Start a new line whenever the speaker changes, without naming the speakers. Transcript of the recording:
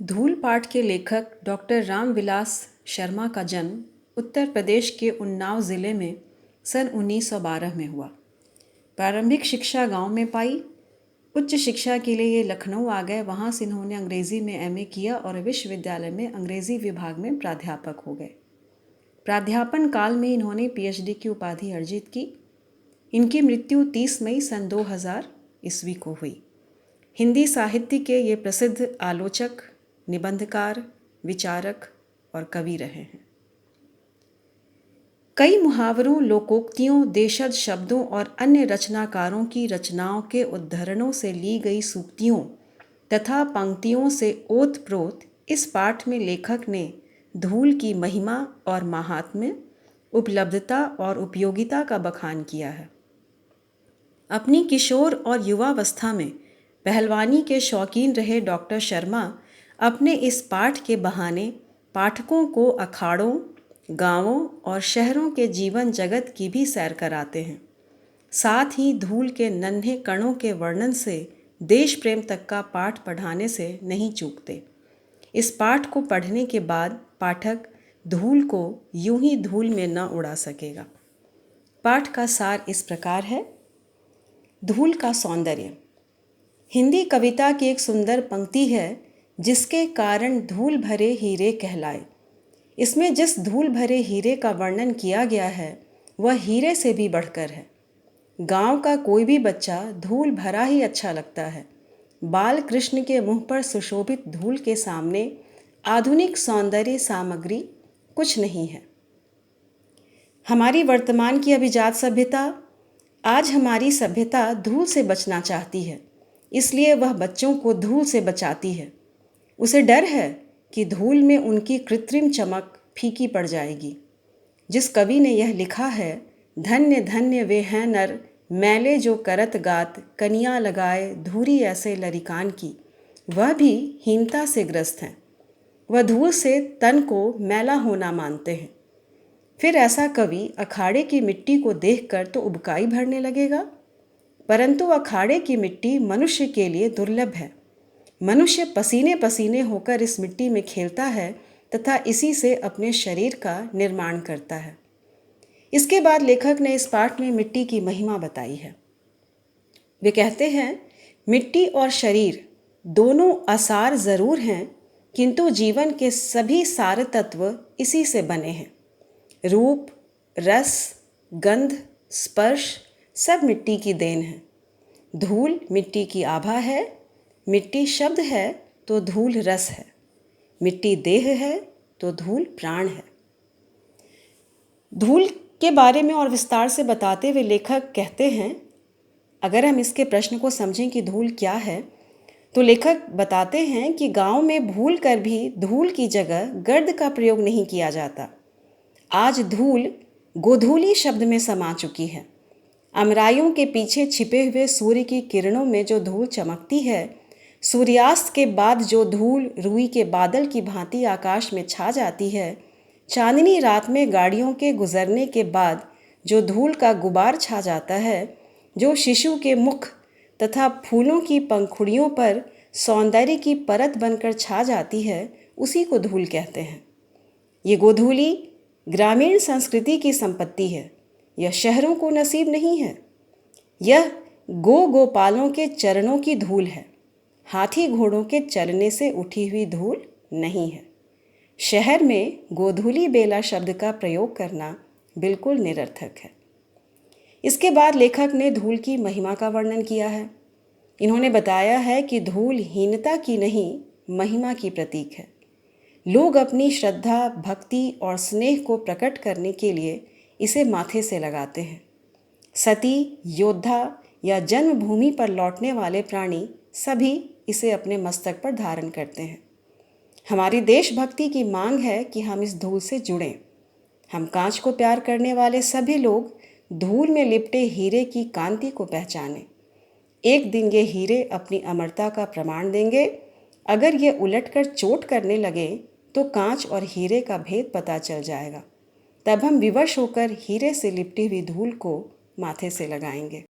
धूल पाठ के लेखक डॉक्टर रामविलास शर्मा का जन्म उत्तर प्रदेश के उन्नाव ज़िले में सन 1912 में हुआ। प्रारंभिक शिक्षा गांव में पाई। उच्च शिक्षा के लिए ये लखनऊ आ गए। वहाँ से इन्होंने अंग्रेज़ी में एमए किया और विश्वविद्यालय में अंग्रेज़ी विभाग में प्राध्यापक हो गए। प्राध्यापन काल में इन्होंने पीएचडी की उपाधि अर्जित की। इनकी मृत्यु 30 मई सन 2000 ईस्वी को हुई। हिंदी साहित्य के ये प्रसिद्ध आलोचक, निबंधकार, विचारक और कवि रहे हैं। कई मुहावरों, लोकोक्तियों, देशज शब्दों और अन्य रचनाकारों की रचनाओं के उद्धरणों से ली गई सूक्तियों तथा पंक्तियों से ओत-प्रोत इस पाठ में लेखक ने धूल की महिमा और माहात्म्य, उपलब्धता और उपयोगिता का बखान किया है। अपनी किशोर और युवावस्था में पहलवानी के शौकीन रहे डॉक्टर शर्मा अपने इस पाठ के बहाने पाठकों को अखाड़ों, गांवों और शहरों के जीवन जगत की भी सैर कराते हैं। साथ ही धूल के नन्हे कणों के वर्णन से देश प्रेम तक का पाठ पढ़ाने से नहीं चूकते। इस पाठ को पढ़ने के बाद पाठक धूल को यूं ही धूल में न उड़ा सकेगा। पाठ का सार इस प्रकार है। धूल का सौंदर्य। हिंदी कविता की एक सुंदर पंक्ति है, जिसके कारण धूल भरे हीरे कहलाए। इसमें जिस धूल भरे हीरे का वर्णन किया गया है वह हीरे से भी बढ़कर है। गांव का कोई भी बच्चा धूल भरा ही अच्छा लगता है। बाल कृष्ण के मुंह पर सुशोभित धूल के सामने आधुनिक सौंदर्य सामग्री कुछ नहीं है। हमारी वर्तमान की अभिजात सभ्यता, आज हमारी सभ्यता धूल से बचना चाहती है, इसलिए वह बच्चों को धूल से बचाती है। उसे डर है कि धूल में उनकी कृत्रिम चमक फीकी पड़ जाएगी। जिस कवि ने यह लिखा है, धन्य धन्य वे हैं नर मैले जो करत गात कनिया लगाए धूरी ऐसे लरिकान की, वह भी हीनता से ग्रस्त हैं। वह धूल से तन को मैला होना मानते हैं। फिर ऐसा कवि अखाड़े की मिट्टी को देखकर तो उबकाई भरने लगेगा, परंतु अखाड़े की मिट्टी मनुष्य के लिए दुर्लभ है। मनुष्य पसीने पसीने होकर इस मिट्टी में खेलता है तथा इसी से अपने शरीर का निर्माण करता है। इसके बाद लेखक ने इस पाठ में मिट्टी की महिमा बताई है। वे कहते हैं, मिट्टी और शरीर दोनों असार जरूर हैं, किंतु जीवन के सभी सार तत्व इसी से बने हैं। रूप, रस, गंध, स्पर्श सब मिट्टी की देन है। धूल मिट्टी की आभा है। मिट्टी शब्द है तो धूल रस है। मिट्टी देह है तो धूल प्राण है। धूल के बारे में और विस्तार से बताते हुए लेखक कहते हैं, अगर हम इसके प्रश्न को समझें कि धूल क्या है, तो लेखक बताते हैं कि गांव में भूल कर भी धूल की जगह गर्द का प्रयोग नहीं किया जाता। आज धूल गोधूली शब्द में समा चुकी है। अमराइयों के पीछे छिपे हुए सूर्य की किरणों में जो धूल चमकती है, सूर्यास्त के बाद जो धूल रुई के बादल की भांति आकाश में छा जाती है, चांदनी रात में गाड़ियों के गुजरने के बाद जो धूल का गुबार छा जाता है, जो शिशु के मुख तथा फूलों की पंखुड़ियों पर सौंदर्य की परत बनकर छा जाती है, उसी को धूल कहते हैं। ये गोधूली ग्रामीण संस्कृति की संपत्ति है। यह शहरों को नसीब नहीं है। यह गोपालों के चरणों की धूल है। हाथी घोड़ों के चलने से उठी हुई धूल नहीं है। शहर में गोधूली बेला शब्द का प्रयोग करना बिल्कुल निरर्थक है। इसके बाद लेखक ने धूल की महिमा का वर्णन किया है। इन्होंने बताया है कि धूल हीनता की नहीं, महिमा की प्रतीक है। लोग अपनी श्रद्धा, भक्ति और स्नेह को प्रकट करने के लिए इसे माथे से लगाते हैं। सती, योद्धा या जन्मभूमि पर लौटने वाले प्राणी सभी इसे अपने मस्तक पर धारण करते हैं। हमारी देशभक्ति की मांग है कि हम इस धूल से जुड़ें। हम कांच को प्यार करने वाले सभी लोग धूल में लिपटे हीरे की कांति को पहचानें। एक दिन ये हीरे अपनी अमरता का प्रमाण देंगे। अगर ये उलटकर चोट करने लगे तो कांच और हीरे का भेद पता चल जाएगा। तब हम विवश होकर हीरे से लिपटी हुई धूल को माथे से लगाएंगे।